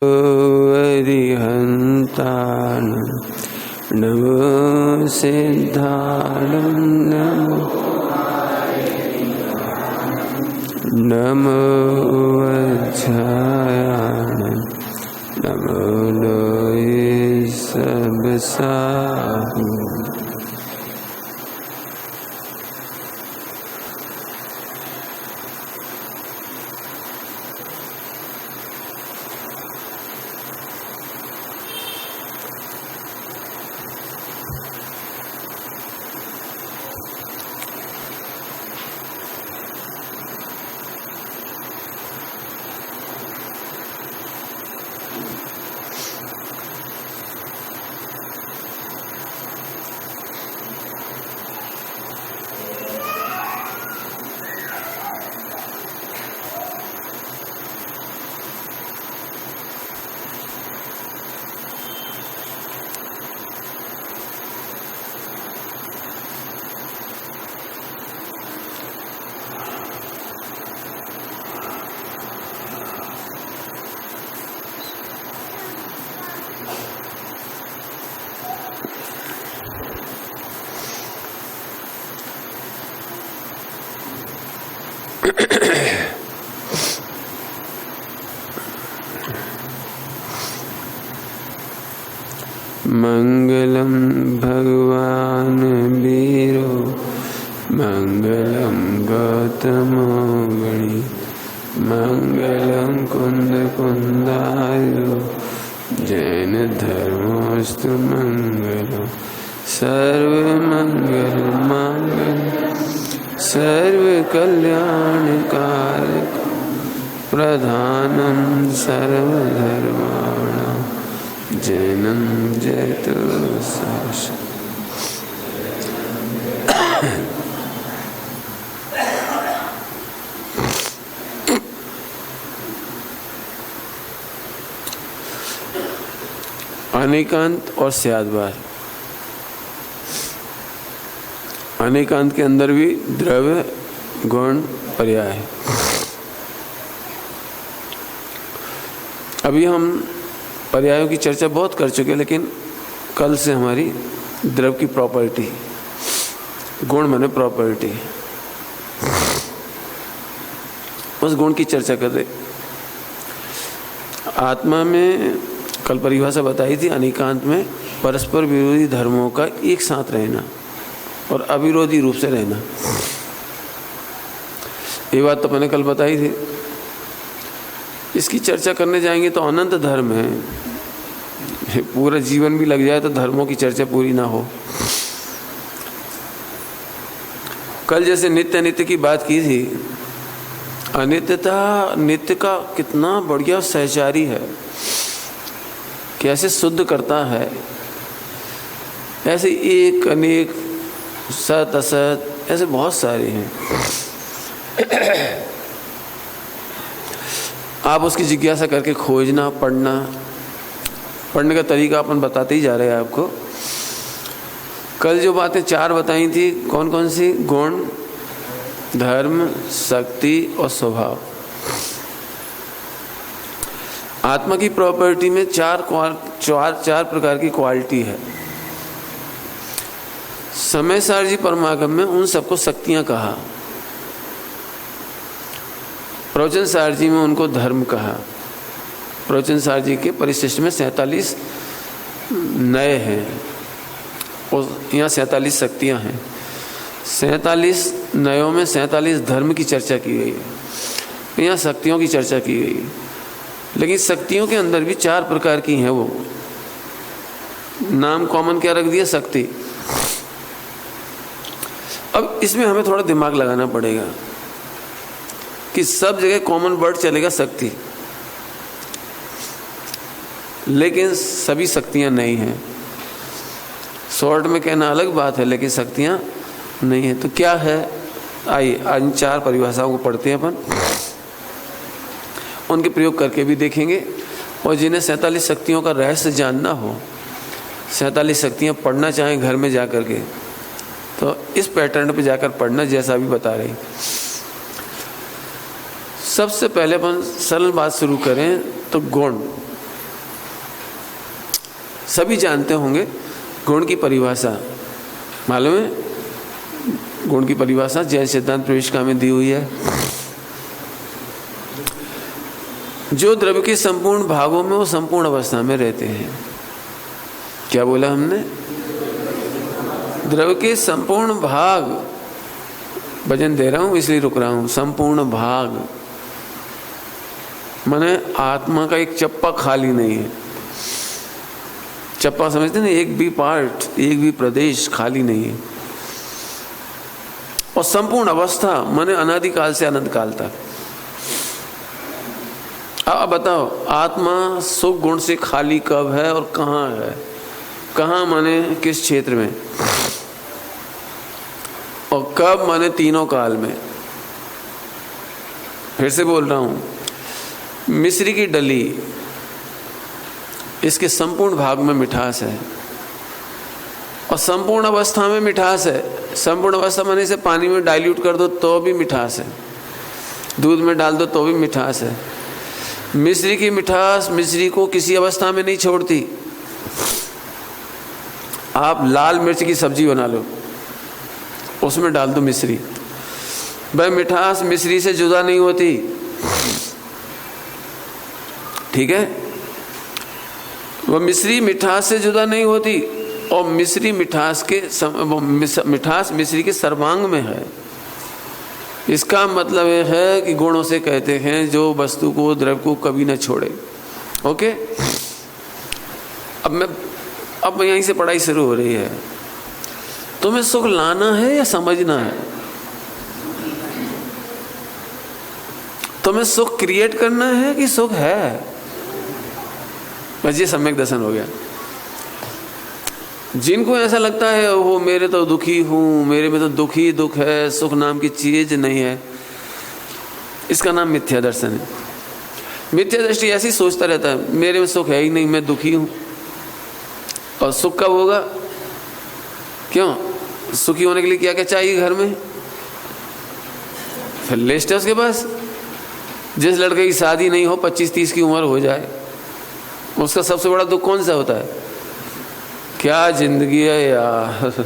अरिहन्तानं नमो सिद्धानं नमो वज्रायानं नमो लोये सब साहु। मंगलम भगवान वीरो मंगलम गौतमो गणी मंगलम कुंद कुंदायो जैन धर्मोस्तु मंगलो सर्व मंगल मंगल सर्व कल्याणकारक प्रधानम सर्वधर्माणां जैनं जयतु शाश्वतम्। अनेकांत और स्याद्वार। अनेकांत के अंदर भी द्रव्य गुण पर्याय है। अभी हम पर्यायों की चर्चा बहुत कर चुके, लेकिन कल से हमारी द्रव्य की प्रॉपर्टी, गुण माने प्रॉपर्टी, उस गुण की चर्चा कर रहे। आत्मा में कल परिभाषा बताई थी, अनेकांत में परस्पर विरोधी धर्मों का एक साथ रहना और अविरोधी रूप से रहना। ये बात तो मैंने कल बताई थी। इसकी चर्चा करने जाएंगे तो अनंत धर्म है, पूरा जीवन भी लग जाए तो धर्मों की चर्चा पूरी ना हो। कल जैसे नित्य अनित्य की बात की थी, अनित्यता नित्य का कितना बढ़िया सहचारी है, कैसे शुद्ध करता है। ऐसे एक अनेक सत असत ऐसे बहुत सारे हैं। आप उसकी जिज्ञासा करके खोजना, पढ़ने का तरीका अपन बताते ही जा रहे हैं आपको। कल जो बातें चार बताई थी, कौन कौन सी? गुण, धर्म, शक्ति और स्वभाव। आत्मा की प्रॉपर्टी में चार प्रकार की क्वालिटी है। समय सार जी परमागम में उन सबको शक्तियां कहा, प्रवचन सार जी में उनको धर्म कहा। प्रवचन सार जी के परिशिष्ट में 47 नए हैं और यहाँ 47 शक्तियाँ हैं। 47 नयों में 47 धर्म की चर्चा की गई है, यहाँ शक्तियों की चर्चा की गई है। लेकिन शक्तियों के अंदर भी चार प्रकार की हैं। वो नाम कॉमन क्या रख दिया? शक्ति। अब इसमें हमें थोड़ा दिमाग लगाना पड़ेगा कि सब जगह कॉमन वर्ड चलेगा शक्ति, लेकिन सभी शक्तियां नहीं हैं। शॉर्ट में कहना अलग बात है, लेकिन शक्तियां नहीं है। तो क्या है? आइए आज इन चार परिभाषाओं को पढ़ते हैं अपन, उनके प्रयोग करके भी देखेंगे। और जिन्हें 47 शक्तियों का रहस्य जानना हो, 47 शक्तियां पढ़ना चाहें घर में जाकर के, तो इस पैटर्न पे जाकर पढ़ना जैसा भी बता रही। सबसे पहले अपन सरल बात शुरू करें तो गुण। सभी जानते होंगे गुण की परिभाषा, मालूम है? गुण की परिभाषा जैन सिद्धांत प्रविष्टिका में दी हुई है। जो द्रव्य के संपूर्ण भागों में वो संपूर्ण अवस्था में रहते हैं। क्या बोला हमने? द्रव्य के संपूर्ण भाग, भजन दे रहा हूं इसलिए रुक रहा हूं। संपूर्ण भाग माने आत्मा का एक चप्पा खाली नहीं है। चप्पा समझते ना, एक भी पार्ट, एक भी प्रदेश खाली नहीं है। और संपूर्ण अवस्था माने अनादिकाल से अनंत काल तक। अब बताओ, आत्मा सुख गुण से खाली कब है और कहाँ है? कहाँ माने किस क्षेत्र में, और कब माने तीनों काल में। फिर से बोल रहा हूं, मिश्री की डली, इसके संपूर्ण भाग में मिठास है और संपूर्ण अवस्था में मिठास है। संपूर्ण अवस्था माने इसे पानी में डाइल्यूट कर दो तो भी मिठास है, दूध में डाल दो तो भी मिठास है। मिश्री की मिठास मिश्री को किसी अवस्था में नहीं छोड़ती। आप लाल मिर्च की सब्जी बना लो, उसमें डाल दो मिश्री, वह मिठास मिश्री से जुदा नहीं होती। ठीक है, वह मिश्री मिठास से जुदा नहीं होती और मिश्री मिठास के मिठास मिश्री के सर्वांग में है। इसका मतलब यह है कि गुणों से कहते हैं जो वस्तु को, द्रव्य को कभी न छोड़े। ओके, अब यहीं से पढ़ाई शुरू हो रही है। तुम्हें सुख लाना है या समझना है? तुम्हें सुख क्रिएट करना है कि सुख है? बस ये सम्यक दर्शन हो गया। जिनको ऐसा लगता है वो मेरे तो दुखी हूं, मेरे में तो दुख ही दुख है, सुख नाम की चीज नहीं है, इसका नाम मिथ्या दर्शन है। मिथ्या दृष्टि ऐसी सोचता रहता है, मेरे में सुख है ही नहीं, मैं दुखी हूं। और सुख कब होगा? क्यों? सुखी होने के लिए क्या क्या चाहिए घर में? फिर लिस्ट है उसके पास। जिस लड़के की शादी नहीं हो, 25-30 की उम्र हो जाए, उसका सबसे बड़ा दुख कौन सा होता है? क्या जिंदगी है यार,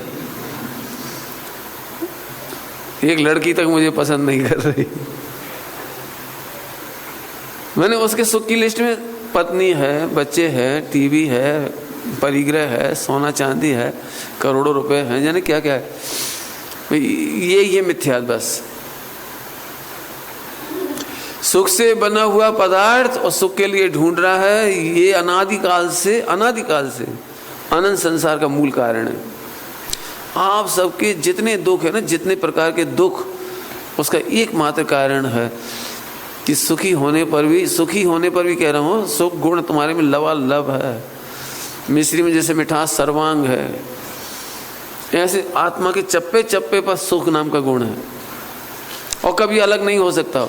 एक लड़की तक मुझे पसंद नहीं कर रही। मैंने उसके सुख की लिस्ट में पत्नी है, बच्चे हैं, टीवी है, परिग्रह है, सोना चांदी है, करोड़ों रुपए हैं, जाने क्या क्या है। ये मिथ्या। बस सुख से बना हुआ पदार्थ और सुख के लिए ढूंढ रहा है, ये अनादिकाल से अनंत संसार का मूल कारण है। आप सबके जितने दुख है ना, जितने प्रकार के दुख, उसका एकमात्र कारण है कि सुखी होने पर भी कह रहा हूं, सुख गुण तुम्हारे में लबालब है। मिश्री में जैसे मिठास सर्वांग है, ऐसे आत्मा के चप्पे चप्पे पर सुख नाम का गुण है और कभी अलग नहीं हो सकता।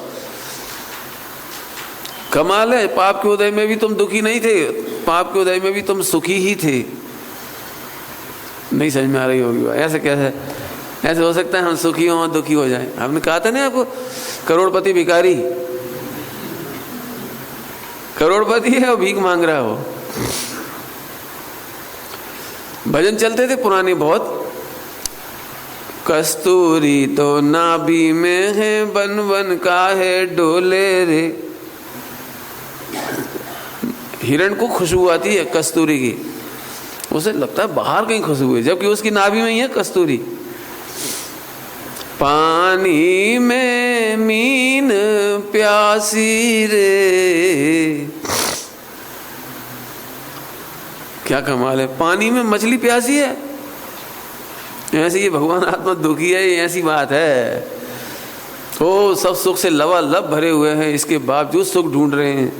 कमाल है, पाप के उदय में भी तुम दुखी नहीं थे, पाप के उदय में भी तुम सुखी ही थे। नहीं समझ में आ रही होगी। ऐसे कैसे ऐसे हो सकता है हम सुखी हो और दुखी हो जाएं? आपने कहा था ना आपको, करोड़पति भिखारी, करोड़पति है और भीख मांग रहा हो। भजन चलते थे पुराने बहुत, कस्तूरी तो नाभि में है, बन बन का है डोले रे। हिरण को खुशबू आती है कस्तूरी की, उसे लगता है बाहर कहीं खुशबू है, जबकि उसकी नाभि में ही है कस्तूरी। पानी में मीन प्यासी रे, क्या कमाल है, पानी में मछली प्यासी है। ऐसे ये भगवान आत्मा दुखी है, ये ऐसी बात है। तो सब सुख से लबालब भरे हुए हैं, इसके बावजूद सुख ढूंढ रहे हैं।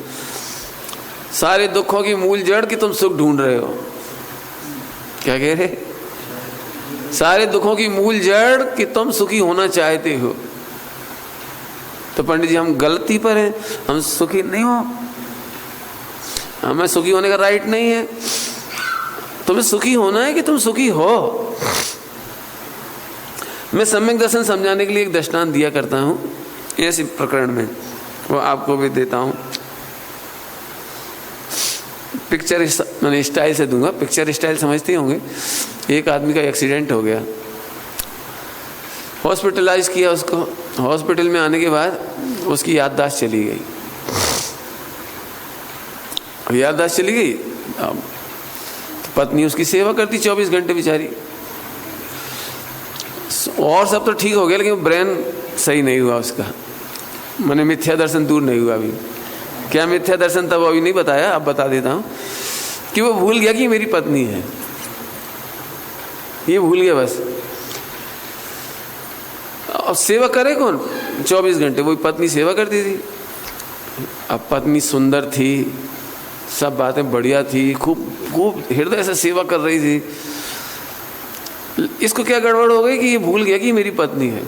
सारे दुखों की मूल जड़ कि तुम सुख ढूंढ रहे हो। क्या कह रहे? सारे दुखों की मूल जड़ कि तुम सुखी होना चाहते हो। तो पंडित जी हम गलती पर हैं, हम सुखी नहीं हो, हमें सुखी होने का राइट नहीं है। तुम्हें सुखी होना है कि तुम सुखी हो। मैं सम्यक दर्शन समझाने के लिए एक दृष्टांत दिया करता हूं ऐसे प्रकरण में, वो आपको भी देता हूं। पिक्चर मैंने स्टाइल से दूंगा, पिक्चर स्टाइल समझते होंगे। एक आदमी का एक्सीडेंट हो गया, हॉस्पिटलाइज किया उसको। हॉस्पिटल में आने के बाद उसकी याददाश्त चली गई। याददाश्त चली गई, अब पत्नी उसकी सेवा करती 24 घंटे बेचारी। और सब तो ठीक हो गया, लेकिन ब्रेन सही नहीं हुआ उसका, मैंने मिथ्या दर्शन दूर नहीं हुआ। अभी क्या मिथ्या दर्शन तब अभी नहीं बताया, अब बता देता हूँ कि वो भूल गया कि मेरी पत्नी है, ये भूल गया बस। अब सेवा करे कौन 24 घंटे? वही पत्नी सेवा करती थी। अब पत्नी सुंदर थी, सब बातें बढ़िया थी, खूब खूब हृदय से सेवा कर रही थी। इसको क्या गड़बड़ हो गई कि ये भूल गया कि मेरी पत्नी है।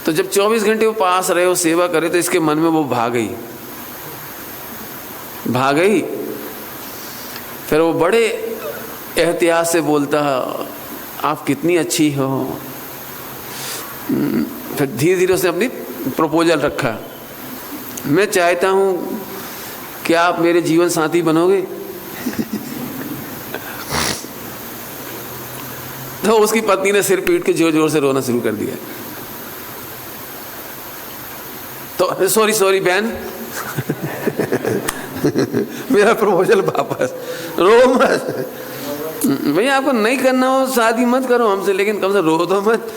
तो जब 24 घंटे वो पास रहे, वो सेवा करे, तो इसके मन में वो भाग गई। फिर वो बड़े एहतियात से बोलता, आप कितनी अच्छी हो। फिर धीरे धीरे उसने अपनी प्रपोजल रखा, मैं चाहता हूँ कि आप मेरे जीवन साथी बनोगे। तो उसकी पत्नी ने सिर पीट के जोर जोर से रोना शुरू कर दिया। तो सॉरी बहन, मेरा प्रपोजल वापस, रो मत भैया, आपको नहीं करना हो शादी मत करो हमसे, लेकिन कम से रो दो मत।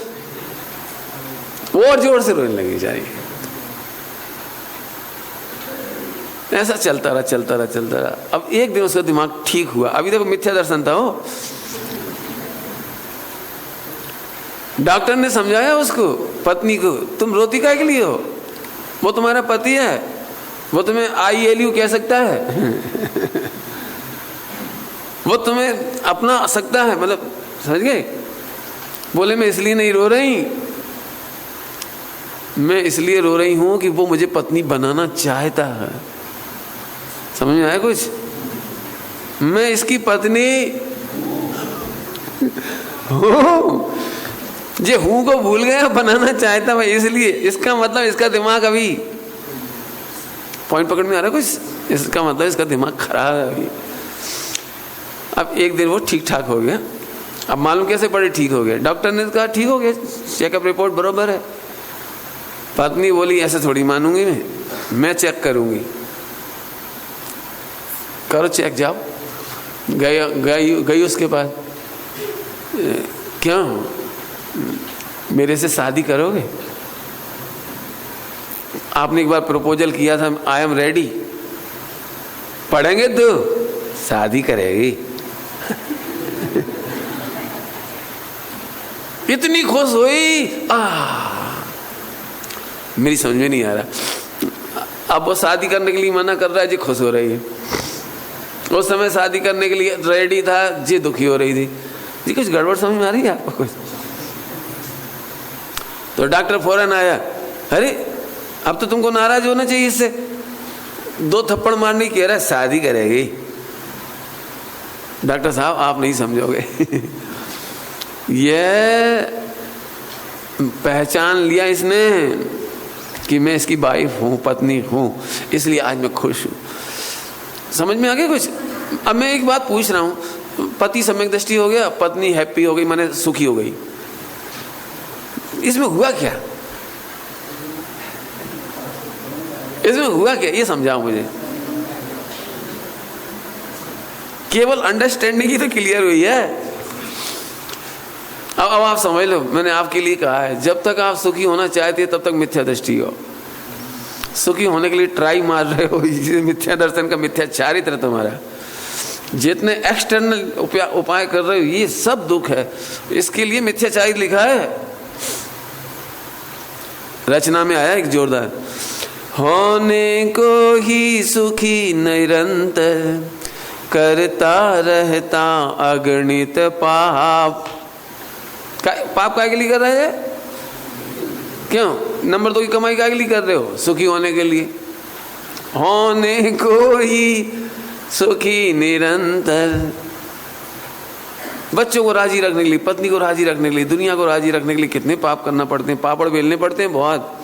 और जोर से रोने लगी जाएगी। ऐसा चलता रहा। अब एक दिन उसका दिमाग ठीक हुआ। अभी देखो मिथ्या दर्शन था वो। डॉक्टर ने समझाया उसको, पत्नी को, तुम रोती काहे के लिए हो, वो तुम्हारा पति है, वो तुम्हें ILU कह सकता है। वो तुम्हें अपना सकता है, मतलब समझ गए। बोले मैं इसलिए नहीं रो रही, मैं इसलिए रो रही हूं कि वो मुझे पत्नी बनाना चाहता है। समझ में आया कुछ? मैं इसकी पत्नी हूं, जे हूं को भूल गया, बनाना चाहता मैं, इसलिए। इसका मतलब इसका दिमाग अभी पॉइंट पकड़ में आ रहा है कुछ? इसका मतलब इसका दिमाग खराब है अभी। अब एक दिन वो ठीक ठाक हो गया। अब मालूम कैसे पड़े ठीक हो गया? डॉक्टर ने कहा ठीक हो गया, चेकअप रिपोर्ट बरोबर है। पत्नी बोली ऐसे थोड़ी मानूंगी मैं चेक करूंगी। करो चेक, जाओ। गई उसके पास, क्यों मेरे से शादी करोगे? आपने एक बार प्रपोजल किया था, आई एम रेडी, पढ़ेंगे तो शादी करेगी। इतनी खुश हुई, मेरी समझ में नहीं आ रहा। अब वो शादी करने के लिए मना कर रहा है, जी खुश हो रही है। उस समय शादी करने के लिए रेडी था, जी दुखी हो रही थी। जी कुछ गड़बड़ समझ में आ रही है आपको कुछ? तो डॉक्टर फौरन आया, अरे अब तो तुमको नाराज होना चाहिए इससे, 2 थप्पड़ मारने की कह रहा है, शादी करेगी। डॉक्टर साहब आप नहीं समझोगे। ये पहचान लिया इसने कि मैं इसकी वाइफ हूँ, पत्नी हूँ, इसलिए आज मैं खुश हूँ। समझ में आ गया कुछ? अब मैं एक बात पूछ रहा हूँ, पति सम्यक दृष्टि हो गया, पत्नी हैप्पी हो गई, माने सुखी हो गई, इसमें हुआ क्या? इसमें हुआ क्या ये समझाओ मुझे। केवल अंडरस्टैंडिंग ही तो क्लियर हुई है। अब आप समझ लो, मैंने आपके लिए कहा है, जब तक आप सुखी होना चाहते हैं तब तक मिथ्या दृष्टि हो। सुखी होने के लिए ट्राई मार रहे हो, मिथ्या दर्शन का मिथ्या चारित्र तुम्हारा। जितने एक्सटर्नल उपाय कर रहे हो ये सब दुख है, इसके लिए मिथ्याचारित्र लिखा है। रचना में आया एक जोरदार, होने को ही सुखी निरंतर, करता रहता अगणित पाप। पाप काय के लिए कर रहे हैं? क्यों? नंबर 2 की कमाई काय के लिए कर रहे हो? सुखी होने के लिए। होने को ही सुखी निरंतर, बच्चों को राजी रखने के लिए, पत्नी को राजी रखने के लिए, दुनिया को राजी रखने के लिए कितने पाप करना पड़ते हैं, पापड़ बेलने पड़ते हैं बहुत।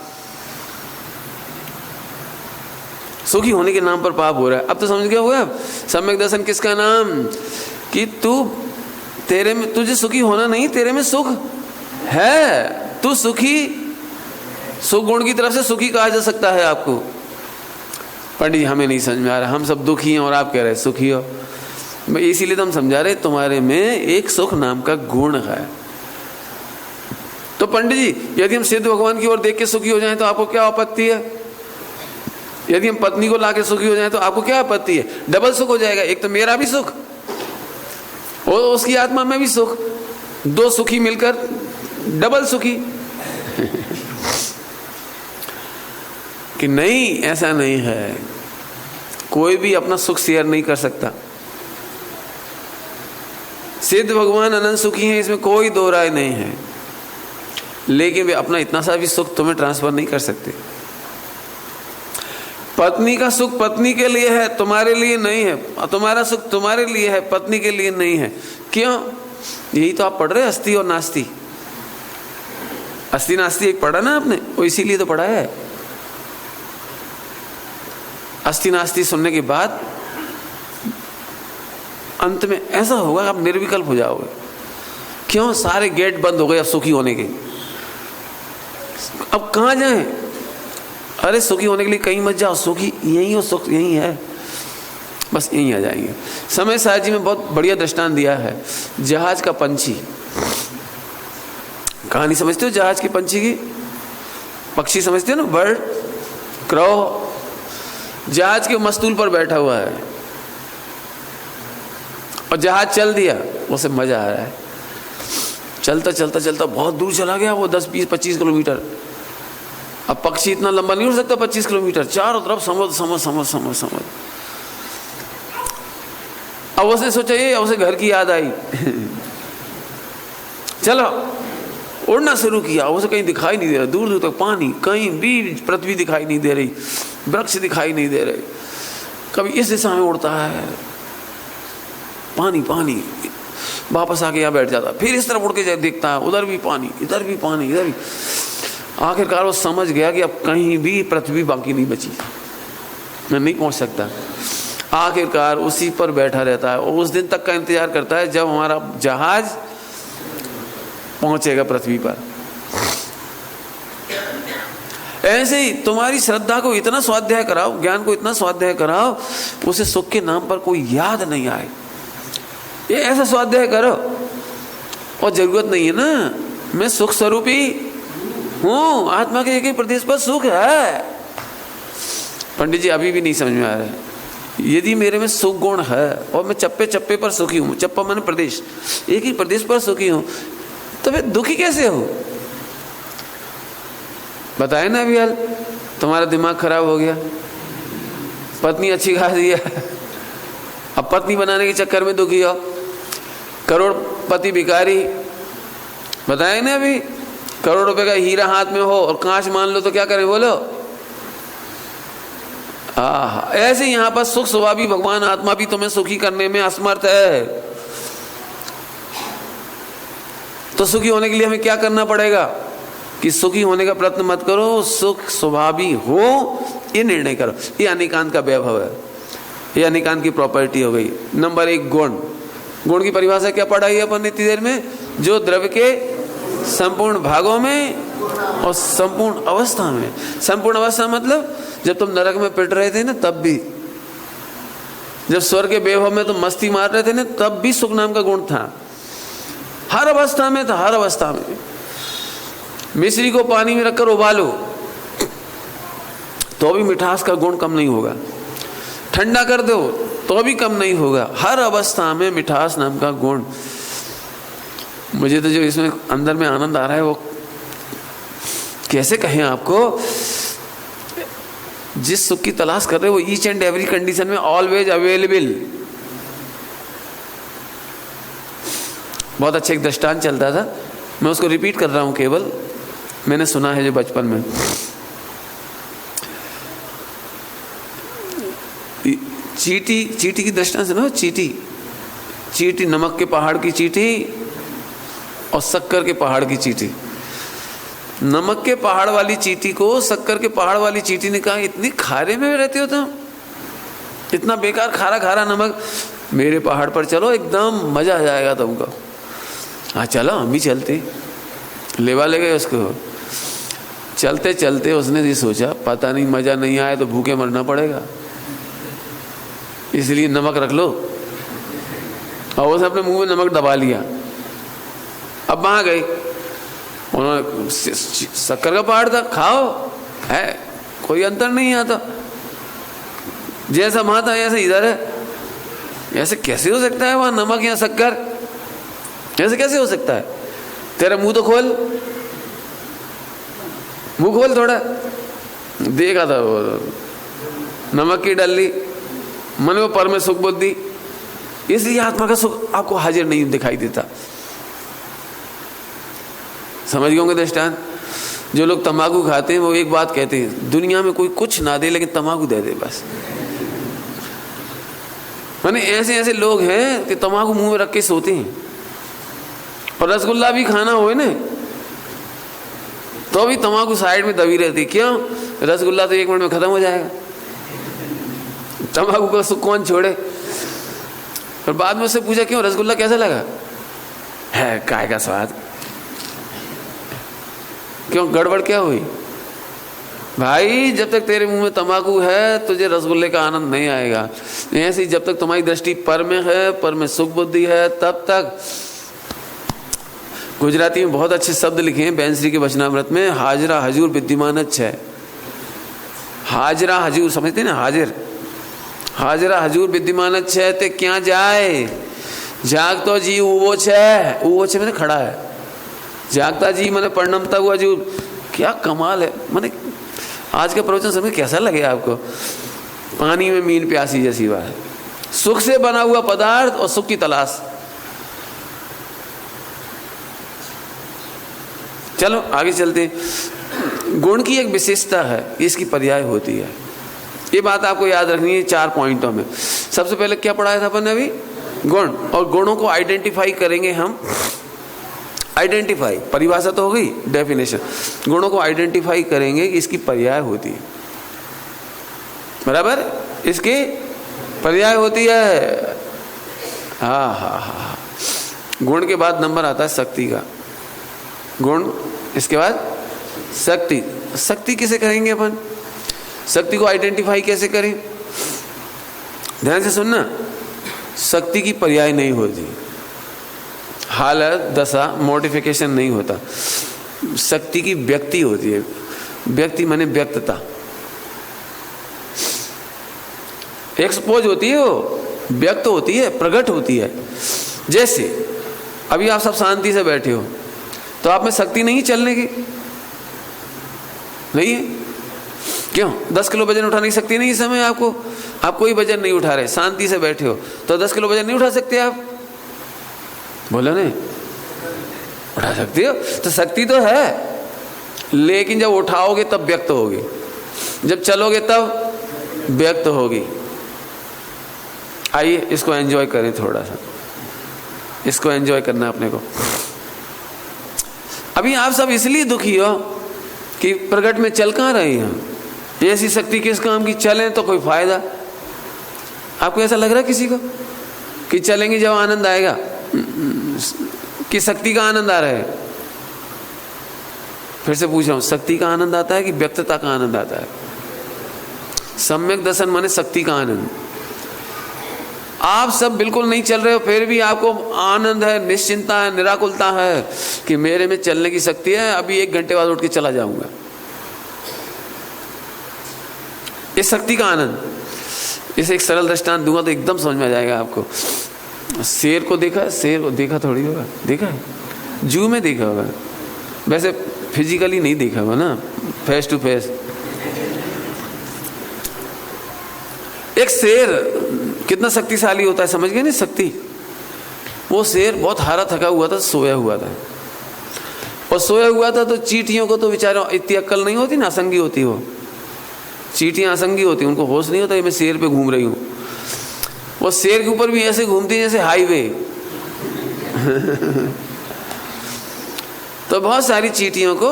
सुखी होने के नाम पर पाप हो रहा है। अब तो समझ गया हुआ। सम्यक दर्शन किसका नाम? कि तेरे में तुझे सुखी होना नहीं, तेरे में सुख है, तू सुखी, सुख गुण की तरफ से सुखी कहा जा सकता है आपको। पंडित हमें नहीं समझ में आ रहा, हम सब दुखी हैं और आप कह रहे हैं सुखी हो। इसीलिए तो हम समझा रहे तुम्हारे में एक सुख नाम का गुण है। तो पंडित जी यदि हम सिद्ध भगवान की ओर देख के सुखी हो जाएं तो आपको क्या आपत्ति है? यदि हम पत्नी को लाके सुखी हो जाएं तो आपको क्या आपत्ति है? डबल सुख हो जाएगा, एक तो मेरा भी सुख और उसकी आत्मा में भी सुख, दो सुखी मिलकर डबल सुखी। कि नहीं, ऐसा नहीं है, कोई भी अपना सुख शेयर नहीं कर सकता। सिद्ध भगवान अनंत सुखी हैं, इसमें कोई दो राय नहीं है, लेकिन वे अपना इतना सा भी सुख तुम्हें ट्रांसफर नहीं कर सकते। पत्नी का सुख पत्नी के लिए है, तुम्हारे लिए नहीं है, और तुम्हारा सुख तुम्हारे लिए है, पत्नी के लिए नहीं है। क्यों? यही तो आप पढ़ रहे, अस्ति और नास्ति। अस्ति नास्ति एक पढ़ा ना आपने, वो इसीलिए तो पढ़ा है। अस्ति नास्ति सुनने के बाद अंत में ऐसा होगा आप निर्विकल्प हो जाओगे। क्यों? सारे गेट बंद हो गए अब सुखी होने के। अब कहाँ जाएं? अरे सुखी होने के लिए कहीं मत जाओ, सुखी यही हो, सुख यही है, बस यहीं आ जाएंगे। समय साहब जी में बहुत बढ़िया दृष्टांत दिया है, जहाज का पंछी। कहानी समझते हो जहाज के पंछी की? पक्षी समझते हो ना, बर्ड, क्रॉ। जहाज के मस्तूल पर बैठा हुआ है और जहाज चल दिया, उसे मजा आ रहा है। चलता चलता चलता बहुत दूर चला गया वो, 10, 20, 25 किलोमीटर। अब पक्षी इतना लंबा नहीं उड़ सकता 25 किलोमीटर, चारों तरफ समुद्र समुद्र समुद्र समुद्र समुद्र। अब उसने सोचा, ये उसे घर की याद आई। चलो उड़ना शुरू किया। उसे कहीं दिखाई नहीं दे रहा, दूर दूर तक पानी, कहीं भी पृथ्वी दिखाई नहीं दे रही, वृक्ष दिखाई नहीं दे रहे। कभी इस दिशा में उड़ता है, पानी पानी, वापस आके यहाँ बैठ जाता, फिर इस तरफ उड़ के देखता है, उधर भी पानी, इधर भी पानी, इधर भी। आखिरकार वो समझ गया कि अब कहीं भी पृथ्वी बाकी नहीं बची, मैं नहीं पहुंच सकता। आखिरकार उसी पर बैठा रहता है और उस दिन तक का इंतजार करता है जब हमारा जहाज पहुंचेगा पृथ्वी पर। ऐसे ही तुम्हारी श्रद्धा को इतना स्वाध्याय कराओ, ज्ञान को इतना स्वाध्याय कराओ, उसे सुख के नाम पर कोई याद नहीं आए। ये ऐसा स्वाध्याय करो, और जरूरत नहीं है ना, मैं सुख स्वरूपी हूं, आत्मा के एक ही प्रदेश पर सुख है। पंडित जी अभी भी नहीं समझ में आ रहा है। यदि मेरे में सुख गुण है और मैं चप्पे चप्पे पर सुखी हूं, चप्पा माने प्रदेश, एक ही प्रदेश पर सुखी हूं, तो फिर दुखी कैसे हो? बताए ना अभी हाल, तुम्हारा दिमाग खराब हो गया, पत्नी अच्छी खासी है, अब पत्नी बनाने के चक्कर में दुखी हो, करोड़पति भिखारी। बताए ना अभी, करोड़ रुपए का हीरा हाथ में हो और कांच मान लो तो क्या करें बोलो? ऐसे यहाँ पर सुख स्वभावी भगवान आत्मा भी तुम्हें सुखी करने में असमर्थ है। तो सुखी होने के लिए हमें क्या करना पड़ेगा? कि सुखी होने का प्रयत्न मत करो, सुख स्वभावी हो ये निर्णय करो। ये अनिकांत का वैभव है, ये अनिकांत की प्रॉपर्टी हो गई। नंबर 1 गुण। गुण की परिभाषा क्या पढ़ाई अपन इतनी देर में? जो द्रव्य के संपूर्ण भागों में और संपूर्ण अवस्था में। संपूर्ण अवस्था मतलब जब तुम नरक में पिट रहे थे ना तब भी, जब स्वर्ग के वैभव में तुम मस्ती मार रहे थे ना तब भी सुख नाम का गुण था। हर अवस्था में था, हर अवस्था में। मिश्री को पानी में रखकर उबालो तो भी मिठास का गुण कम नहीं होगा, ठंडा कर दो तो भी कम नहीं होगा। हर अवस्था में मिठास नाम का गुण। मुझे तो जो इसमें अंदर में आनंद आ रहा है वो कैसे कहें आपको। जिस सुख की तलाश कर रहे हो वो ईच एंड एवरी कंडीशन में ऑलवेज अवेलेबल। बहुत अच्छा एक दृष्टांत चलता था, मैं उसको रिपीट कर रहा हूं, केवल मैंने सुना है जो बचपन में। चींटी की दृष्टांत सुनो। चींटी, नमक के पहाड़ की चींटी और शक्कर के पहाड़ की चींटी। नमक के पहाड़ वाली चींटी को शक्कर के पहाड़ वाली चींटी ने कहा, इतनी खारे में रहते हो तुम, इतना बेकार खारा खारा नमक, मेरे पहाड़ पर चलो, एकदम मजा आ जाएगा तुमको। हाँ चलो, हम भी चलते। लेवा ले गए उसको। चलते चलते उसने ये सोचा, पता नहीं मजा नहीं आया तो भूखे मरना पड़ेगा, इसलिए नमक रख लो। और उसने अपने मुंह में नमक दबा लिया। अब वहां गई, उन्होंने शक्कर का पहाड़ था, खाओ, है कोई अंतर नहीं आता, जैसा वहां था ऐसे इधर है। ऐसे कैसे हो सकता है, वहां नमक या शक्कर, ऐसे कैसे हो सकता है? तेरा मुंह तो खोल, मुंह खोल थोड़ा। देखा था वो नमक की डल्ली, मन में पर में सुख बुद्धि, इसलिए आत्मा का सुख आपको हाजिर नहीं दिखाई देता। समझ गए होंगे दृष्टांत? जो लोग तंबाकू खाते हैं वो एक बात कहते हैं, दुनिया में कोई कुछ ना दे लेकिन तंबाकू दे दे बस। माने ऐसे ऐसे लोग हैं कि तंबाकू मुंह में रख के सोते हैं। और रसगुल्ला भी खाना हो ना तो भी तंबाकू साइड में दबी रहती। क्यों? रसगुल्ला तो 1 मिनट में खत्म हो जाएगा, तंबाकू का सुख कौन छोड़े? और बाद में उससे पूछा, क्यों रसगुल्ला कैसा लगा? है काय का स्वाद। क्यों, गड़बड़ क्या हुई? भाई जब तक तेरे मुंह में तंबाकू है तुझे रसगुल्ले का आनंद नहीं आएगा। ऐसे जब तक तुम्हारी दृष्टि पर में है, पर में सुख बुद्धि है, तब तक। गुजराती में बहुत अच्छे शब्द लिखे हैं बैंसरी के वचनामृत में, हाजरा हजूर विद्यमान है। हाजरा हजूर समझते ना, हाजिर हाजरा हजूर विद्यमान है ते क्या जाए, जागतो जी वो छे, वो छे मैंने खड़ा है, जागता जी मैंने परिणमता हुआ जो, क्या कमाल है। मैंने आज का प्रवचन समझ कैसा लगे आपको? पानी में मीन प्यासी जैसी बात है। सुख से बना हुआ पदार्थ और सुख की तलाश। चलो आगे चलते हैं। गुण की एक विशेषता है, इसकी पर्याय होती है। ये बात आपको याद रखनी है 4 पॉइंटों में। सबसे पहले क्या पढ़ाया था अपन ने अभी? गुण। और गुणों को आइडेंटिफाई करेंगे हम। आइडेंटिफाई, परिभाषा तो हो गई, डेफिनेशन। गुणों को आइडेंटिफाई करेंगे कि इसकी पर्याय होती है, बराबर, इसकी पर्याय होती है। हाँ हाँ हाँ। गुण के बाद नंबर आता है शक्ति का। गुण, इसके बाद शक्ति। शक्ति किसे कहेंगे अपन? शक्ति को आइडेंटिफाई कैसे करें? ध्यान से सुनना। शक्ति की पर्याय नहीं होती, हालत दशा मॉडिफिकेशन नहीं होता। शक्ति की व्यक्ति होती है। व्यक्ति माने व्यक्तता, एक्सपोज होती है, वो व्यक्त होती है, प्रकट होती है। जैसे अभी आप सब शांति से बैठे हो तो आप में शक्ति नहीं चलने की, नहीं है? क्यों? 10 किलो वजन उठाने की शक्ति नहीं इस समय आपको। आप कोई वजन नहीं उठा रहे, शांति से बैठे हो, तो 10 किलो वजन नहीं उठा सकते आप? बोलो नहीं, उठा सकते हो। तो शक्ति तो है, लेकिन जब उठाओगे तब व्यक्त होगी, जब चलोगे तब व्यक्त होगी। आइए इसको एंजॉय करें थोड़ा सा, इसको एंजॉय करना अपने को। अभी आप सब इसलिए दुखी हो कि प्रकट में चल कहाँ रहे हैं। ऐसी शक्ति किस काम की? चलें तो कोई फायदा। आपको ऐसा लग रहा है किसी को कि चलेंगे जब आनंद आएगा? कि शक्ति का आनंद आ रहा है? फिर से पूछ रहा हूं, शक्ति का आनंद आता है कि व्यक्तता का आनंद आता है? सम्यक दर्शन माने शक्ति का आनंद। आप सब बिल्कुल नहीं चल रहे हो, फिर भी आपको आनंद है, निश्चिंता है, निराकुलता है कि मेरे में चलने की शक्ति है, अभी 1 घंटे बाद उठ के चला जाऊंगा। इस शक्ति का आनंद। इसे एक सरल दृष्टांत दूंगा तो एकदम समझ में आ जाएगा आपको। शेर को देखा? शेर को देखा थोड़ी होगा, देखा है, जू में देखा होगा, वैसे फिजिकली नहीं देखा होगा ना, फेस टू फेस। एक शेर कितना शक्तिशाली होता है, समझ गए ना शक्ति? वो शेर बहुत हारा थका हुआ था, सोया हुआ था, और सोया हुआ था तो चींटियों को तो बेचारा इतनी अक्ल नहीं होती ना, असंगी होती हो, चींटियां असंगी होती, उनको होश नहीं होता मैं शेर पे घूम रही हूं। वो शेर के ऊपर भी ऐसे घूमती है जैसे हाईवे। तो बहुत सारी चींटियों को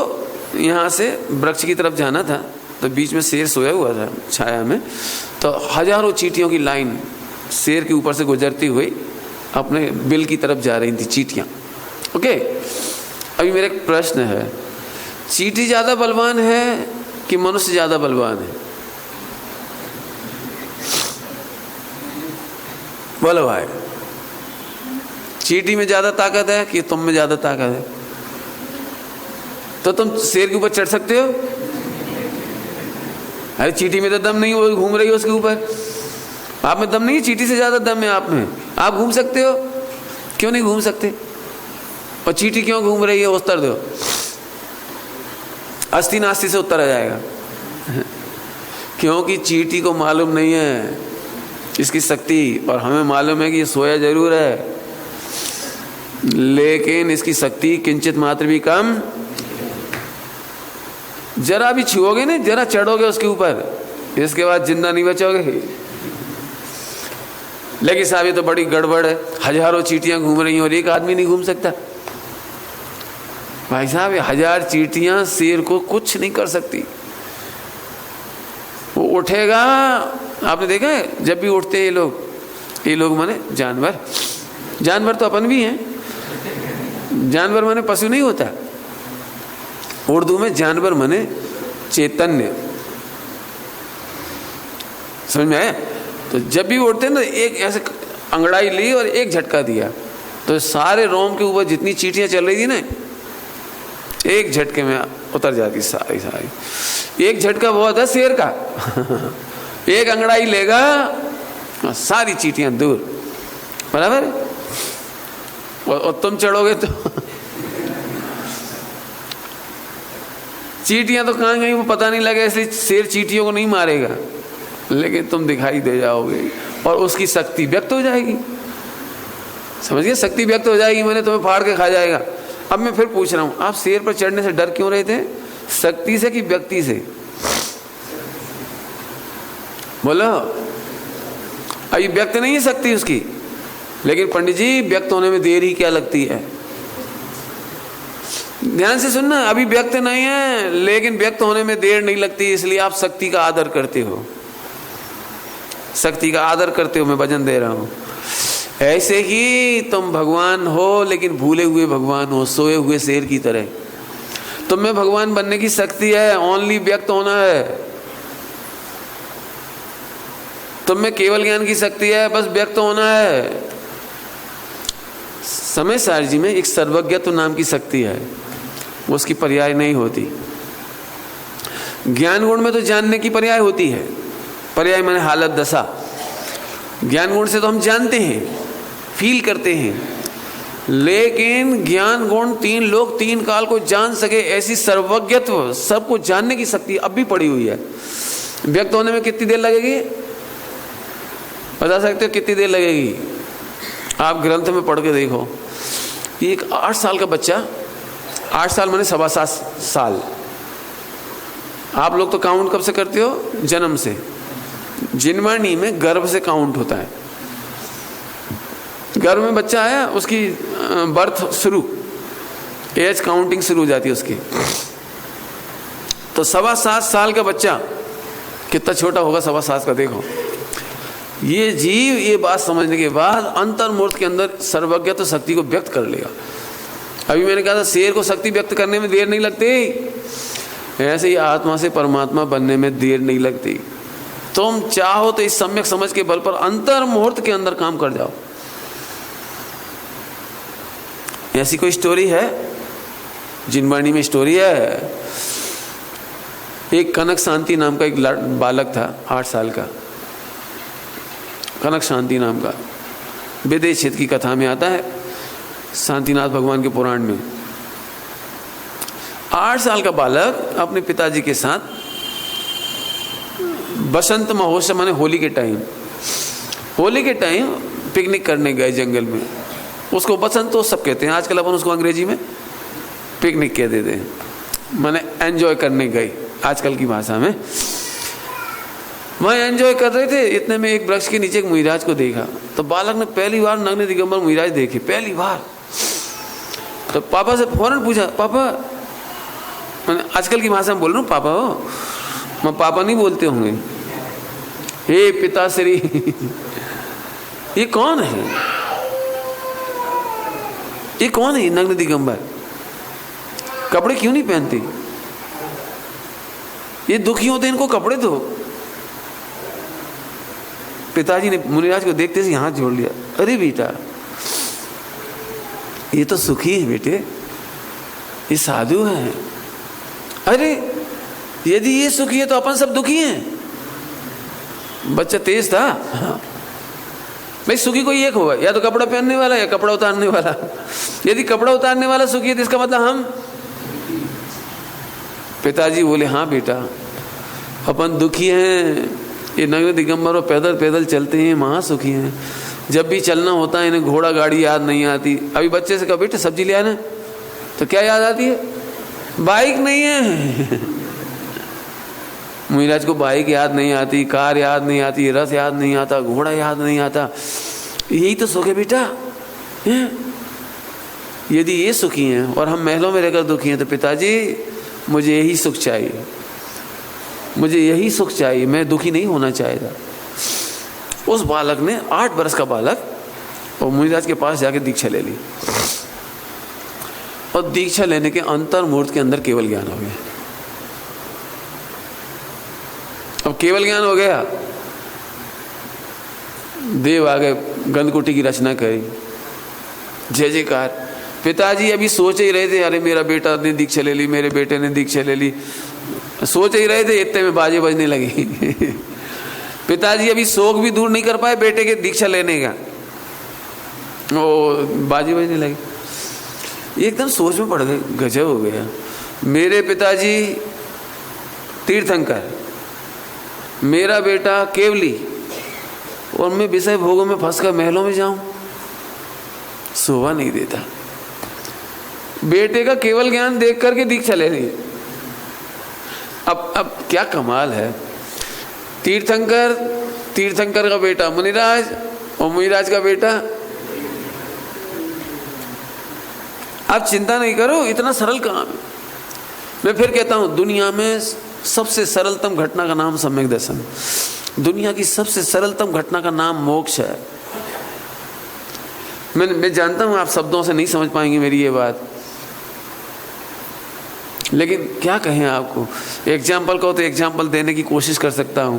यहाँ से वृक्ष की तरफ जाना था, तो बीच में शेर सोया हुआ था छाया में, तो हजारों चींटियों की लाइन शेर के ऊपर से गुजरती हुई अपने बिल की तरफ जा रही थी चींटियाँ। ओके, अभी मेरा एक प्रश्न है, चींटी ज़्यादा बलवान है कि मनुष्य ज़्यादा बलवान है? बोलो भाई, चींटी में ज़्यादा ताकत है कि तुम में ज़्यादा ताकत है? तो तुम शेर के ऊपर चढ़ सकते हो? अरे चींटी में तो दम नहीं, वो घूम रही हो उसके ऊपर। आप में दम नहीं है? चींटी से ज़्यादा दम है आप में, आप घूम सकते हो? क्यों नहीं घूम सकते? और चींटी क्यों घूम रही है? उत्तर दो। अस्ती नास्ती से उत्तर आ जाएगा। क्योंकि चींटी को मालूम नहीं है इसकी शक्ति, और हमें मालूम है कि ये सोया जरूर है, लेकिन इसकी शक्ति किंचित मात्र भी कम। जरा भी छुओगे ना, जरा चढ़ोगे उसके ऊपर, इसके बाद जिंदा नहीं बचोगे। लेकिन साहब ये तो बड़ी गड़बड़ है, हजारों चींटियां घूम रही हैं और एक आदमी नहीं घूम सकता। भाई साहब, ये 1000 चींटियां शेर को कुछ नहीं कर सकती। वो उठेगा, आपने देखा है जब भी उठते हैं ये लोग माने जानवर, जानवर तो अपन भी हैं, जानवर माने पशु नहीं होता, उर्दू में जानवर माने चैतन्य, समझ में आया? तो जब भी उठते ना, एक ऐसे अंगड़ाई ली और एक झटका दिया, तो सारे रोम के ऊपर जितनी चींटियां चल रही थी ना, एक झटके में उतर जाती सारी सारी। एक झटका बहुत है शेर का। एक अंगड़ाई लेगा, सारी चींटियां दूर, बराबर। और तुम चढ़ोगे तो चींटियां तो कहाँ गई वो पता नहीं लगे, इसलिए शेर चींटियों को नहीं मारेगा, लेकिन तुम दिखाई दे जाओगे और उसकी शक्ति व्यक्त हो जाएगी। समझिए, शक्ति व्यक्त हो जाएगी, मैंने तुम्हें फाड़ के खा जाएगा। अब मैं फिर पूछ रहा हूं, आप शेर पर चढ़ने से डर क्यों रहे थे? शक्ति से कि व्यक्ति से? बोलो। अभी व्यक्त नहीं है शक्ति उसकी, लेकिन पंडित जी व्यक्त होने में देर ही क्या लगती है? ध्यान से सुनना, अभी व्यक्त नहीं है, लेकिन व्यक्त होने में देर नहीं लगती, इसलिए आप शक्ति का आदर करते हो, शक्ति का आदर करते हो। मैं वचन दे रहा हूं, ऐसे ही तुम भगवान हो, लेकिन भूले हुए भगवान हो, सोए हुए शेर की तरह। तुम में भगवान बनने की शक्ति है, ओनली व्यक्त होना है। तुम में केवल ज्ञान की शक्ति है, बस व्यक्त होना है। समय सार जी में एक सर्वज्ञत्व नाम की शक्ति है, वो उसकी पर्याय नहीं होती। ज्ञान गुण में तो जानने की पर्याय होती है, पर्याय माने हालत दशा। ज्ञान गुण से तो हम जानते हैं, फील करते हैं, लेकिन ज्ञान गुण 3 लोग 3 काल को जान सके, ऐसी सर्वज्ञत्व, सबको जानने की शक्ति अब भी पड़ी हुई है। व्यक्त होने में कितनी देर लगेगी? बता सकते हो कितनी देर लगेगी? आप ग्रंथ में पढ़ के देखो। एक 8 साल का बच्चा, 8 साल माने 7.25 साल। आप लोग तो काउंट कब से करते हो? जन्म से। जिनवाणी में गर्भ से काउंट होता है। गर्भ में बच्चा आया, उसकी बर्थ शुरू, एज काउंटिंग शुरू हो जाती है उसकी। तो 7.25 साल का बच्चा कितना छोटा होगा 7.25 का? देखो, ये जीव ये बात समझने के बाद अंतर्मूर्त के अंदर सर्वज्ञत्व शक्ति को व्यक्त कर लेगा। अभी मैंने कहा था शेर को शक्ति व्यक्त करने में देर नहीं लगती, ऐसे ही आत्मा से परमात्मा बनने में देर नहीं लगती। तुम चाहो तो इस सम्यक समझ के बल पर अंतर्मुहूर्त के अंदर काम कर जाओ। ऐसी कोई स्टोरी है? जिनवाणी में स्टोरी है। एक कनक शांति नाम का एक बालक था, 8 साल का, कनक शांति नाम का। विदेश क्षेत्र की कथा में आता है, शांतिनाथ भगवान के पुराण में। 8 साल का बालक अपने पिताजी के साथ बसंत महोत्सव माने होली के टाइम पिकनिक करने गए जंगल में। उसको बसंतोत्सव कहते हैं, आजकल अपन उसको अंग्रेजी में पिकनिक कह देते हैं, माने एंजॉय करने गए आजकल की भाषा में। वहाँ एंजॉय कर रहे थे, इतने में एक वृक्ष के नीचे एक मुहिराज को देखा। तो बालक ने पहली बार नग्न दिगंबर मुहिराज देखे, पहली बार। तो पापा से फौरन पूछा, पापा मैंने आजकल की भाषा में बोल रहा हूँ, पापा हो, मैं पापा नहीं बोलते होंगे, हे पिताश्री। ये कौन है? ये कौन है नग्न दिगंबर? कपड़े क्यों नहीं पहनती? ये दुखी होते, इनको कपड़े दो। पिताजी ने मुनिराज को देखते से हाथ जोड़ लिया, अरे बेटा ये तो सुखी है बेटे, ये साधु है। अरे यदि ये सुखी है तो अपन सब दुखी हैं। बच्चा तेज था। भाई सुखी कोई एक होगा, या तो कपड़ा पहनने वाला या कपड़ा उतारने वाला। यदि कपड़ा उतारने वाला सुखी है तो इसका मतलब हम। पिताजी बोले हाँ बेटा अपन दुखी हैं, ये नग्न दिगंबर पैदल पैदल चलते हैं, महा सुखी हैं। जब भी चलना होता है इन्हें घोड़ा गाड़ी याद नहीं आती। अभी बच्चे से कहा बेटा सब्जी ले आना, तो क्या याद आती है? बाइक नहीं है। मुनिराज को बाइक याद नहीं आती, कार याद नहीं आती, रथ याद नहीं आता, घोड़ा याद नहीं आता। यही तो सुख है बेटा। यदि ये सुखी हैं और हम महलों में रहकर दुखी हैं तो पिताजी मुझे यही सुख चाहिए, मुझे यही सुख चाहिए, मैं दुखी नहीं होना चाहता। उस बालक ने 8 वर्ष का बालक और मुनिराज के पास जाके दीक्षा ले ली, और दीक्षा लेने के अंतर्मुहूर्त के अंदर केवल ज्ञान हो गया। अब केवल ज्ञान हो गया, देव आ गए, गंधकुटी की रचना करी, जय जयकार। पिताजी अभी सोच ही रहे थे, अरे मेरा बेटा ने दीक्षा ले ली, मेरे बेटे ने दीक्षा ले ली, सोच ही रहे थे, इतने में बाजे बजने लगी। पिताजी अभी शोक भी दूर नहीं कर पाए बेटे के दीक्षा लेने का, वो बाजे बजने लगे। एकदम सोच में पड़ गए, गजब हो गया। मेरे पिताजी तीर्थंकर, मेरा बेटा केवली, और मैं विषय भोगों में फंसकर महलों में जाऊं, शोभा नहीं देता। बेटे का केवल ज्ञान देख करके दीक्षा ले ली। अब क्या कमाल है। तीर्थंकर का बेटा मुनिराज, और मुनिराज का बेटा। आप चिंता नहीं करो, इतना सरल काम है। मैं फिर कहता हूं, दुनिया में सबसे सरलतम घटना का नाम सम्यक दर्शन, दुनिया की सबसे सरलतम घटना का नाम मोक्ष है। मैं जानता हूं आप शब्दों से नहीं समझ पाएंगे मेरी ये बात, लेकिन क्या कहें आपको। एग्जाम्पल कहो तो एग्जाम्पल देने की कोशिश कर सकता हूं।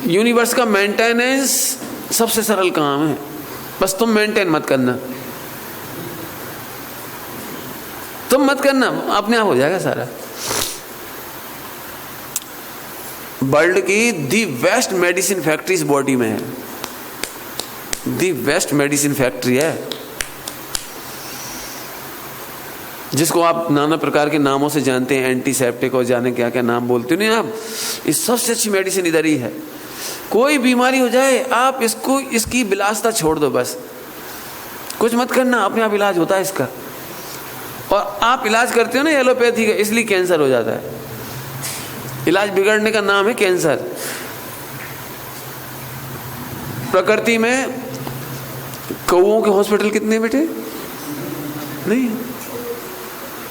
यूनिवर्स का मेंटेनेंस सबसे सरल काम है, बस तुम मेंटेन मत करना, तुम मत करना, अपने आप हो जाएगा सारा। वर्ल्ड की दी बेस्ट मेडिसिन फैक्ट्री इस बॉडी में है, दी बेस्ट मेडिसिन फैक्ट्री है, जिसको आप नाना प्रकार के नामों से जानते हैं, एंटीसेप्टिक और जाने क्या क्या नाम बोलते नहीं आप। इस सबसे अच्छी मेडिसिन इधर ही है। कोई बीमारी हो जाए आप इसको, इसकी विलासता छोड़ दो, बस कुछ मत करना, अपने आप इलाज होता है इसका। और आप इलाज करते हो ना एलोपैथी का, इसलिए कैंसर हो जाता है। इलाज बिगड़ने का नाम है कैंसर। प्रकृति में कौओं के हॉस्पिटल कितने बेटे नहीं,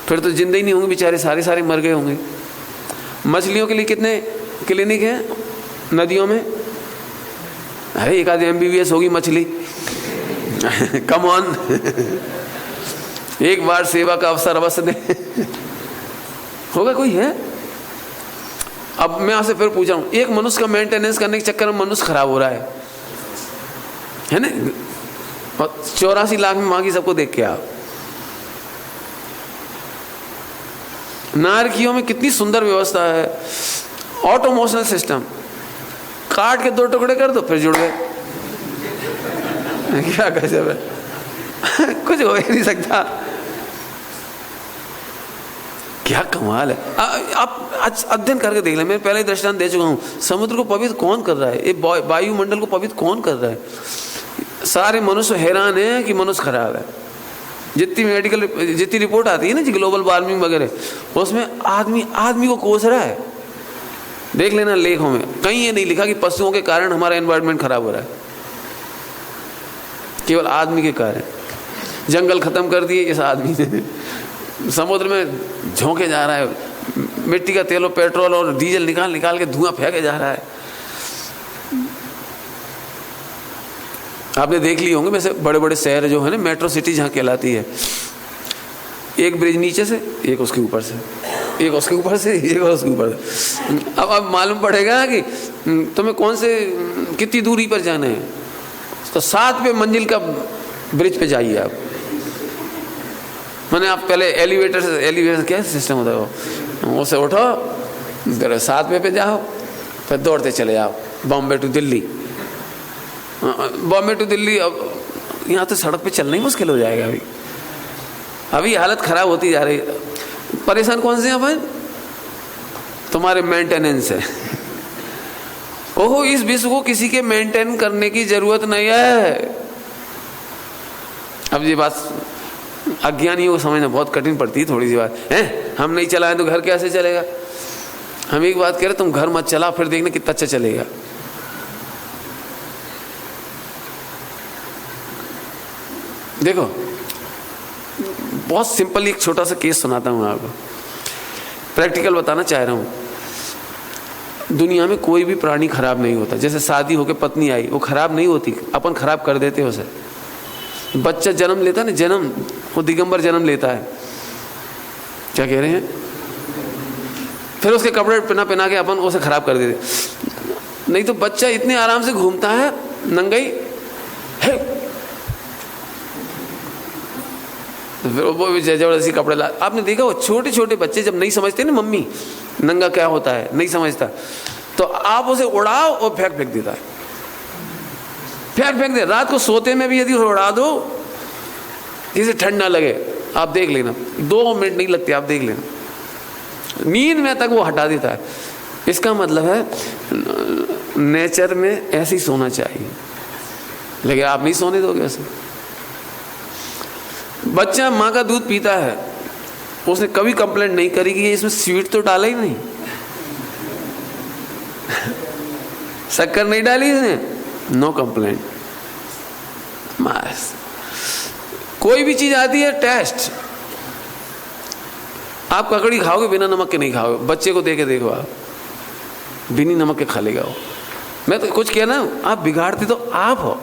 फिर तो जिंदा ही नहीं होंगे बेचारे, सारे मर गए होंगे। मछलियों के लिए कितने क्लिनिक हैं नदियों में? अरे एक आध MBBS होगी मछली। Come on. एक बार सेवा का अवसर अवश्य दे। होगा कोई है? अब मैं आपसे फिर पूछ रहा हूं, एक मनुष्य का मेंटेनेंस करने के चक्कर में मनुष्य खराब हो रहा है ना? 84 लाख में मांगी सबको देख के आप। नारकियों में कितनी सुंदर व्यवस्था है, ऑटोमोशनल सिस्टम, काट के 2 टुकड़े कर दो फिर जुड़ गए। क्या गजब है। कुछ हो ही नहीं सकता, क्या कमाल है। आप अध्ययन करके देख लें, मैं पहले दृष्टांत दे चुका हूं। समुद्र को पवित्र कौन कर रहा है? ये वायुमंडल को पवित्र कौन कर रहा है? सारे मनुष्य हैरान हैं कि मनुष्य खराब है। जितनी रिपोर्ट आती है ना जी, ग्लोबल वार्मिंग वगैरह, उसमें आदमी को कोस रहा है। देख लेना लेखों में, कहीं ये नहीं लिखा कि पशुओं के कारण हमारा एनवायरनमेंट खराब हो रहा है, केवल आदमी के कारण। जंगल खत्म कर दिए इस आदमी ने, समुद्र में झोंके जा रहा है, मिट्टी का तेल और पेट्रोल और डीजल निकाल निकाल के धुआं फेंके जा रहा है। आपने देख ली होंगे वैसे बड़े बड़े शहर जो है ना, मेट्रो सिटी जहाँ कहलाती है, एक ब्रिज नीचे से, एक उसके ऊपर से, एक उसके ऊपर से, एक उसके ऊपर से। अब मालूम पड़ेगा कि तुम्हें कौन से कितनी दूरी पर जाना है, तो 7वें मंजिल का ब्रिज पे जाइए आप। मैंने आप पहले एलिवेटर क्या सिस्टम होता है वो से उठो, फिर 7वें पे जाओ, फिर दौड़ते चले जाओ बॉम्बे टू दिल्ली। बॉम्बे टू दिल्ली, अब यहाँ तो सड़क पे चलना ही मुश्किल हो जाएगा। अभी हालत खराब होती जा रही है। परेशान कौन से हैं अपन? तुम्हारे मेंटेनेंस है। ओहो, इस विश्व को किसी के मेंटेन करने की जरूरत नहीं है। अब ये बात अज्ञानियों को समझना बहुत कठिन पड़ती है थोड़ी सी बात है। हम नहीं चलाएं तो घर कैसे चलेगा? हम एक बात कह रहे, तुम घर मत चला, फिर देखना कितना अच्छा चलेगा। देखो, बहुत सिंपल एक छोटा सा केस सुनाता हूँ आपको, प्रैक्टिकल बताना चाह रहा हूँ। दुनिया में कोई भी प्राणी खराब नहीं होता। जैसे शादी होकर पत्नी आई, वो खराब नहीं होती, अपन खराब कर देते उसे। बच्चा जन्म लेता है ना, जन्म वो दिगंबर जन्म लेता है, क्या कह रहे हैं, फिर उसके कपड़े पहना के अपन उसे खराब कर देते। नहीं तो बच्चा इतने आराम से घूमता है नंगाई है, फिर वो जबरदस्ती कपड़े ला। आपने देखा वो छोटे छोटे बच्चे जब नहीं समझते ना मम्मी नंगा क्या होता है, नहीं समझता, तो आप उसे उड़ाओ और फेंक देता है, फेंक दे। रात को सोते में भी यदि उड़ा दो जिसे ठंड ना लगे, आप देख लेना 2 मिनट नहीं लगते, आप देख लेना नींद में तक वो हटा देता है। इसका मतलब है नेचर में ऐसे ही सोना चाहिए, लेकिन आप नहीं सोने दोगे ऐसे। बच्चा माँ का दूध पीता है, उसने कभी कंप्लेंट नहीं करी कि इसमें स्वीट तो डाला ही नहीं, शक्कर नहीं डाली इसने, नो कंप्लेंट। बस कोई भी चीज आती है टेस्ट, आप ककड़ी खाओगे बिना नमक के नहीं खाओगे। बच्चे को देके देखो, आप बिना नमक के खा लेगा वो। मैं तो कुछ कहना, आप बिगाड़ते तो आप हो।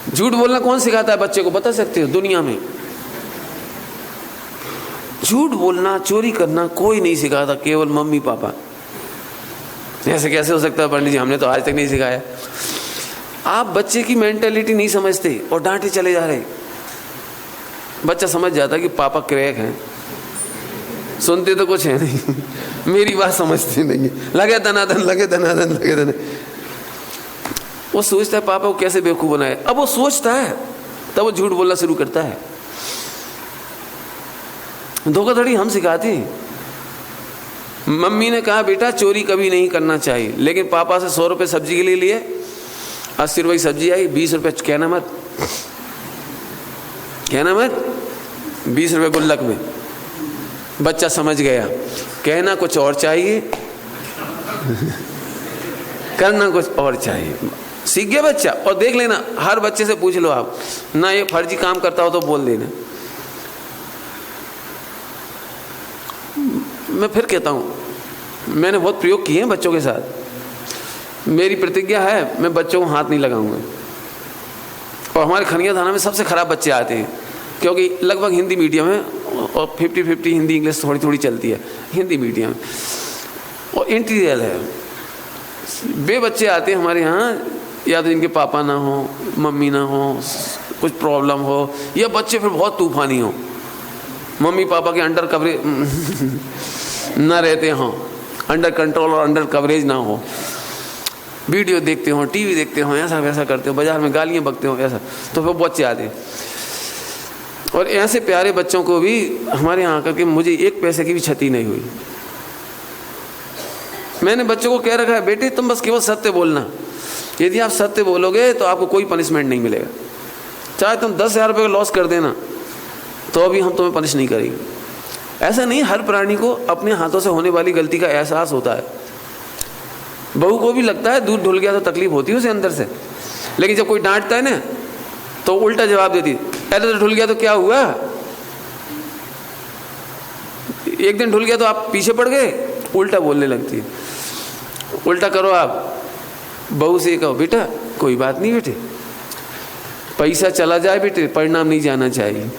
झूठ बोलना कौन सिखाता है बच्चे को, बता सकते हो? दुनिया में झूठ बोलना, चोरी करना कोई नहीं सिखाता, केवल मम्मी पापा। ऐसे कैसे हो सकता है पंडित जी, हमने तो आज तक नहीं सिखाया। आप बच्चे की मेंटेलिटी नहीं समझते और डांटे चले जा रहे। बच्चा समझ जाता कि पापा क्रैक हैं, सुनते तो कुछ है नहीं, मेरी बात समझते नहीं, लगे दनादन लगे दनादन लगे दन। वो सोचता है पापा को कैसे बेवकूफ बनाए। अब वो सोचता है तब वो झूठ बोलना शुरू करता है। धोखाधड़ी हम सिखाते हैं। मम्मी ने कहा बेटा चोरी कभी नहीं करना चाहिए, लेकिन पापा से 100 रुपये सब्जी के लिए लिए, 80 रुपये की सब्जी आई, 20 रुपये कहना मत, कहना मत, 20 रुपये गुल्लक में। बच्चा समझ गया, कहना कुछ और चाहिए करना कुछ और चाहिए। सीख गया बच्चा। और देख लेना, हर बच्चे से पूछ लो आप ना, ये फर्जी काम करता हो तो बोल देना। मैं फिर कहता हूँ, मैंने बहुत प्रयोग किए हैं बच्चों के साथ। मेरी प्रतिज्ञा है मैं बच्चों को हाथ नहीं लगाऊंगा। और हमारे खनिया थाना में सबसे खराब बच्चे आते हैं, क्योंकि लगभग हिंदी मीडियम है और 50-50 हिंदी इंग्लिश थोड़ी थोड़ी चलती है हिंदी मीडियम, और इंटीरियर है। बे बच्चे आते हैं हमारे यहाँ, या तो इनके पापा ना हो, मम्मी ना हो, कुछ प्रॉब्लम हो, या बच्चे फिर बहुत तूफानी हो, मम्मी पापा के अंडर कवरेज ना रहते हों, अंडर कंट्रोल और अंडर कवरेज ना हो, वीडियो देखते हो, टीवी देखते हो, ऐसा वैसा करते हो, बाजार में गालियाँ बकते हो, ऐसा, तो फिर बच्चे आते हैं। और ऐसे प्यारे बच्चों को भी हमारे यहाँ आकर के मुझे 1 पैसे की भी क्षति नहीं हुई। मैंने बच्चों को कह रखा है बेटे तुम बस केवल सत्य बोलना, यदि आप सत्य बोलोगे तो आपको कोई पनिशमेंट नहीं मिलेगा। चाहे तुम 10,000 रुपये का लॉस कर देना तो अभी हम तुम्हें पनिश नहीं करेंगे। ऐसा नहीं, हर प्राणी को अपने हाथों से होने वाली गलती का एहसास होता है। बहू को भी लगता है दूध ढुल गया तो तकलीफ होती है उसे अंदर से, लेकिन जब कोई डांटता है ना तो उल्टा जवाब देती है, अरे तो ढुल गया तो क्या हुआ, एक दिन ढुल गया तो आप पीछे पड़ गए, उल्टा बोलने लगती है। उल्टा करो आप, बहू से कहो बेटा कोई बात नहीं बेटे, पैसा चला जाए बेटे, परिणाम नहीं जाना चाहिए।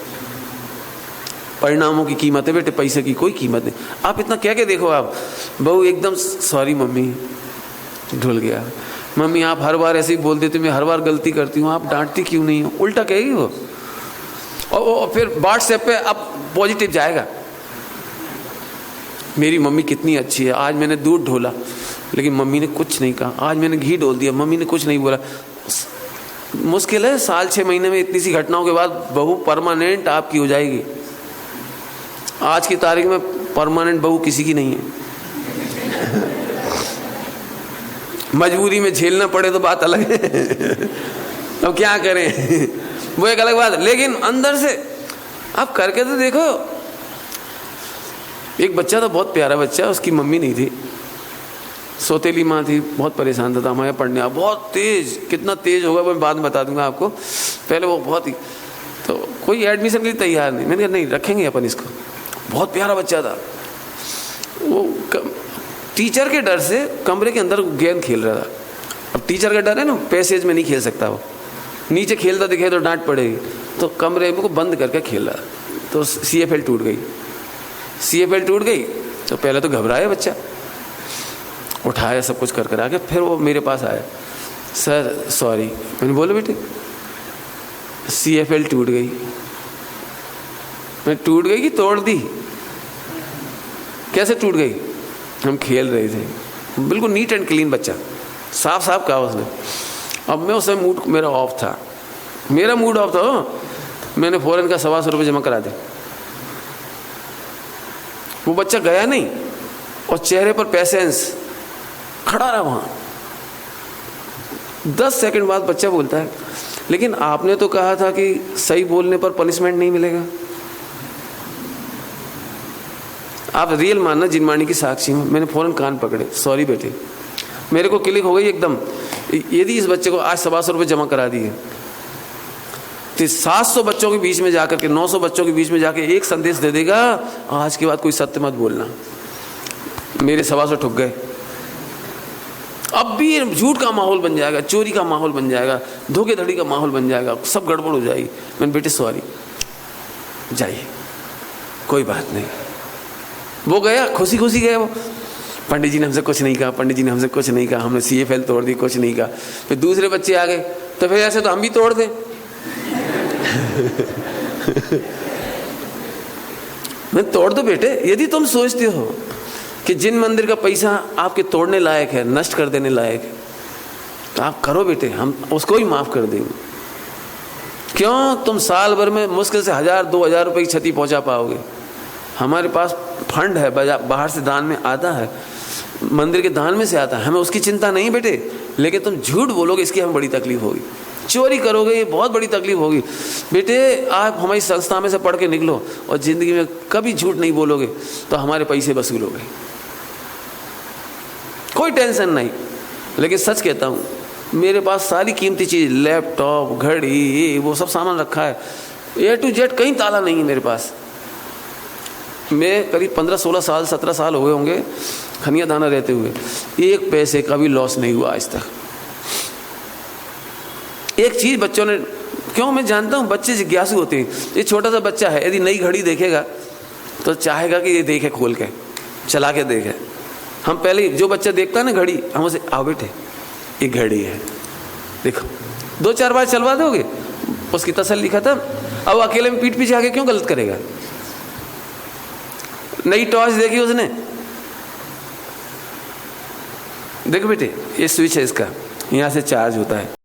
परिणामों की कीमत है बेटे, पैसे की कोई कीमत नहीं। आप इतना कह के देखो आप, बहू एकदम सॉरी मम्मी, ढुल गया। मम्मी आप हर बार ऐसे ही बोल देते, मैं हर बार गलती करती हूँ, आप डांटती क्यों नहीं हो? उल्टा कहेगी वो। और फिर व्हाट्सएप पे अब पॉजिटिव जाएगा, मेरी मम्मी कितनी अच्छी है, आज मैंने दूध ढोला लेकिन मम्मी ने कुछ नहीं कहा, आज मैंने घी डोल दिया मम्मी ने कुछ नहीं बोला। मुश्किल है 6 महीने में इतनी सी घटनाओं के बाद बहू परमानेंट आपकी हो जाएगी। आज की तारीख में परमानेंट बहू किसी की नहीं है। मजबूरी में झेलना पड़े तो बात अलग है। अब क्या करें, वो एक अलग बात है, लेकिन अंदर से आप करके तो देखो। एक बच्चा था, बहुत प्यारा बच्चा, उसकी मम्मी नहीं थी, सौतेली माँ थी, बहुत परेशान था हमारे पढ़ने। बहुत तेज, कितना तेज होगा वो मैं बाद में बता दूंगा आपको। पहले वो बहुत ही, तो कोई एडमिशन के लिए तैयार नहीं। मैंने कहा नहीं रखेंगे अपन इसको, बहुत प्यारा बच्चा था। वो टीचर के डर से कमरे के अंदर गेंद खेल रहा था। अब टीचर का डर है ना, पैसेज में नहीं खेल सकता वो, नीचे खेलता दिखे तो डांट पड़ेगी, तो कमरे में को बंद करके खेल रहा। तो CFL टूट गई। CFL टूट गई तो पहले तो घबराया बच्चा, उठाया सब कुछ कर आके, फिर वो मेरे पास आया, सर सॉरी। मैंने बोला बेटे CFL टूट गई। मैं टूट गई कि तोड़ दी? कैसे टूट गई? हम खेल रहे थे, बिल्कुल नीट एंड क्लीन बच्चा, साफ साफ कहा उसने। अब मैं उस समय मूड मेरा ऑफ था, मेरा मूड ऑफ था। मैंने फौरन का 125 रुपये जमा करा दे। वो बच्चा गया नहीं और चेहरे पर पेशेंस खड़ा रहा वहां। 10 सेकंड बाद बच्चा बोलता है, लेकिन आपने तो कहा था कि सही बोलने पर पनिशमेंट नहीं मिलेगा। आप रियल मानना, जिनवाणी की साक्षी हूं। मैंने फौरन कान पकड़े, सॉरी बेटे। मेरे को क्लिक हो गई एकदम, यदि इस बच्चे को आज 125 रुपये जमा करा दिए तो 700 बच्चों के बीच में जाकर के, 900 बच्चों के बीच में जाके एक संदेश दे देगा, आज के बाद कोई सत्य मत बोलना। मेरे 125 ठुक गए। अब भी झूठ का माहौल बन जाएगा, चोरी का माहौल बन जाएगा, धोखेधड़ी का माहौल बन जाएगा, सब गड़बड़ हो जाएगी। मैंने बेटे सॉरी, जाइए कोई बात नहीं। वो गया, खुशी खुशी गया। वो पंडित जी ने हमसे कुछ नहीं कहा, पंडित जी ने हमसे कुछ नहीं कहा, हमने CFL तोड़ दी, कुछ नहीं कहा। फिर दूसरे बच्चे आ गए, तो फिर ऐसे तो हम भी तोड़ दें। मैं तोड़ दो बेटे, यदि तुम सोचते हो कि जिन मंदिर का पैसा आपके तोड़ने लायक है, नष्ट कर देने लायक है, तो आप करो बेटे, हम उसको ही माफ कर देंगे। क्यों? तुम साल भर में मुश्किल से 1000-2000 रुपए की क्षति पहुंचा पाओगे। हमारे पास फंड है, बाहर से दान में आता है, मंदिर के दान में से आता है, हमें उसकी चिंता नहीं बेटे। लेकिन तुम झूठ बोलोगे, इसकी हमें बड़ी तकलीफ होगी। चोरी करोगे, ये बहुत बड़ी तकलीफ होगी बेटे। आप हमारी संस्था में से पढ़ के निकलो और जिंदगी में कभी झूठ नहीं बोलोगे तो हमारे पैसे वसूल हो गए, कोई टेंशन नहीं। लेकिन सच कहता हूँ, मेरे पास सारी कीमती चीज़, लैपटॉप, घड़ी, ये वो सब सामान रखा है, A to Z, कहीं ताला नहीं है मेरे पास। मैं करीब 15-16 साल, 17 साल हो गए होंगे खनिया दाना रहते हुए, एक पैसे का भी लॉस नहीं हुआ आज तक। एक चीज़ बच्चों ने, क्यों? मैं जानता हूँ बच्चे जिज्ञासु होते हैं। ये छोटा सा बच्चा है, यदि नई घड़ी देखेगा तो चाहेगा कि ये देखे, खोल के चला के देखे। हम पहले, जो बच्चा देखता है ना घड़ी, हम उसे, आओ बेटे ये घड़ी है, देखो, 2-4 बार चलवा दोगे, उसकी तसल्ली खत्म। अब अकेले में पीठ पीछे आके क्यों गलत करेगा? नई टॉर्च देखी उसने, देखो बेटे ये स्विच है इसका, यहाँ से चार्ज होता है,